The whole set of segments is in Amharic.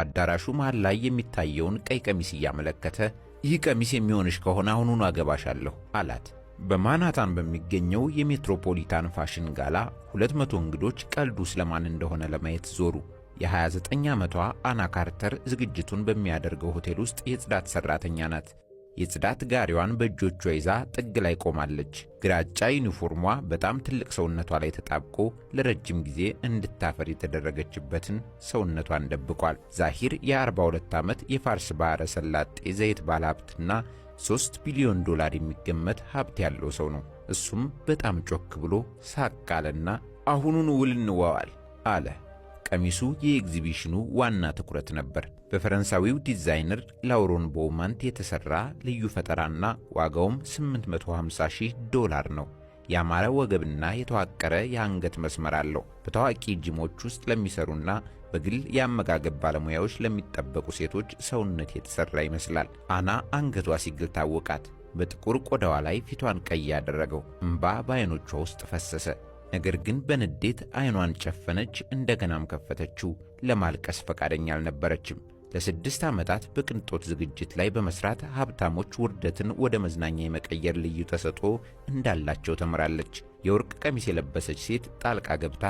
በአዳራሹ መሃል ላይ የሚታየውን ቀይ ቀሚስ እያመለከተ ይህ ቀሚስ የሚሆንሽ ከሆነ አሁኑኑ አገባሻለሁ አላት። በማንሃታን በሚገኘው የሜትሮፖሊታን ፋሽን ጋላ 200 እንግዶች ቀልዱ ስለማን እንደሆነ ለማየት ዞሩ። የ29 ዓመቷ አና ካርተር ዝግጅቱን በሚያደርገው ሆቴል ውስጥ የጽዳት ሰራተኛ ናት። የጽዳት ጋሪዋን በእጆቿ ይዛ ጥግ ላይ ቆማለች። ግራጫ ዩኒፎርሟ በጣም ትልቅ ሰውነቷ ላይ ተጣብቆ ለረጅም ጊዜ እንድታፈር የተደረገችበትን ሰውነቷን ደብቋል። ዛሂር የ42 ዓመት የፋርስ ባሕረ ሰላጤ ዘይት ባለሀብትና $3 ቢሊዮን የሚገመት ሀብት ያለው ሰው ነው። እሱም በጣም ጮክ ብሎ ሳቅ አለና አሁኑን ውል እንዋዋል አለ። ቀሚሱ የኤግዚቢሽኑ ዋና ትኩረት ነበር። በፈረንሳዊው ዲዛይነር ላውሮን ቦውማንት የተሰራ ልዩ ፈጠራና ዋጋውም $850,000 ነው። ያማረ ወገብና የተዋቀረ የአንገት መስመር አለው። በታዋቂ ጂሞች ውስጥ ለሚሰሩና በግል የአመጋገብ ባለሙያዎች ለሚጠበቁ ሴቶች ሰውነት የተሰራ ይመስላል። አና አንገቷ ሲግል ታወቃት። በጥቁር ቆዳዋ ላይ ፊቷን ቀይ ያደረገው እምባ በዓይኖቿ ውስጥ ፈሰሰ። ነገር ግን በንዴት ዓይኗን ጨፈነች፣ እንደገናም ከፈተችው። ለማልቀስ ፈቃደኛ አልነበረችም። ለ6 ዓመታት በቅንጦት ዝግጅት ላይ በመስራት ሀብታሞች ውርደትን ወደ መዝናኛ የመቀየር ልዩ ተሰጥኦ እንዳላቸው ተምራለች። የወርቅ ቀሚስ የለበሰች ሴት ጣልቃ ገብታ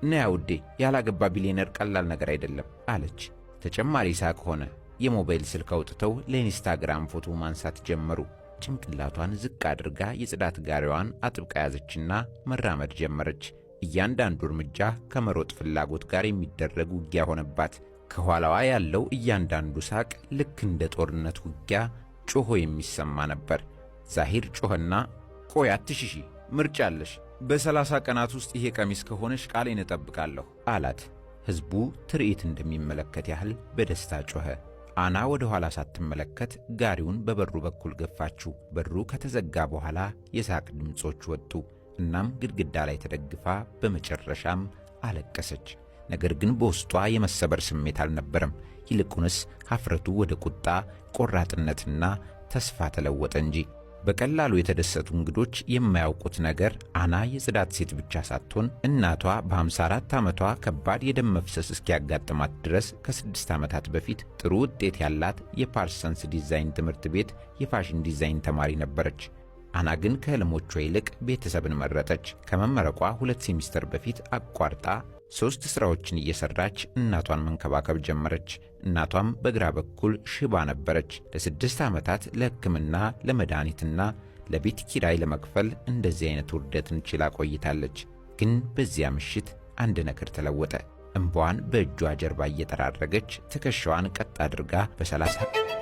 ነያ ውዴ፣ ያላገባ ቢሊየነር ቀላል ነገር አይደለም አለች። ተጨማሪ ሳቅ ሆነ። የሞባይል ስልክ አውጥተው ለኢንስታግራም ፎቶ ማንሳት ጀመሩ። ጭንቅላቷን ዝቅ አድርጋ የጽዳት ጋሪዋን አጥብቃ ያዘችና መራመድ ጀመረች። እያንዳንዱ እርምጃ ከመሮጥ ፍላጎት ጋር የሚደረግ ውጊያ ሆነባት። ከኋላዋ ያለው እያንዳንዱ ሳቅ ልክ እንደ ጦርነት ውጊያ ጮሆ የሚሰማ ነበር። ዛሂር ጮኸና ቆይ አትሽሺ፣ ምርጫ አለሽ። በ30 ቀናት ውስጥ ይሄ ቀሚስ ከሆነሽ ቃሌን እጠብቃለሁ አላት። ሕዝቡ ትርኢት እንደሚመለከት ያህል በደስታ ጮኸ። አና ወደ ኋላ ሳትመለከት ጋሪውን በበሩ በኩል ገፋችው። በሩ ከተዘጋ በኋላ የሳቅ ድምጾች ወጡ። እናም ግድግዳ ላይ ተደግፋ በመጨረሻም አለቀሰች። ነገር ግን በውስጧ የመሰበር ስሜት አልነበረም። ይልቁንስ ሀፍረቱ ወደ ቁጣ፣ ቆራጥነትና ተስፋ ተለወጠ እንጂ። በቀላሉ የተደሰቱ እንግዶች የማያውቁት ነገር አና የጽዳት ሴት ብቻ ሳትሆን እናቷ በ54 ዓመቷ ከባድ የደም መፍሰስ እስኪያጋጥማት ድረስ ከ6 ዓመታት በፊት ጥሩ ውጤት ያላት የፓርሰንስ ዲዛይን ትምህርት ቤት የፋሽን ዲዛይን ተማሪ ነበረች። አና ግን ከህልሞቿ ይልቅ ቤተሰብን መረጠች። ከመመረቋ 2 ሴሚስተር በፊት አቋርጣ 3 ሥራዎችን እየሰራች እናቷን መንከባከብ ጀመረች። እናቷም በግራ በኩል ሽባ ነበረች። ለ6 ዓመታት ለሕክምና ለመድኃኒትና ለቤት ኪራይ ለመክፈል እንደዚህ አይነት ውርደትን ችላ ቆይታለች። ግን በዚያ ምሽት አንድ ነገር ተለወጠ። እንባዋን በእጇ ጀርባ እየጠራረገች ትከሻዋን ቀጥ አድርጋ በ30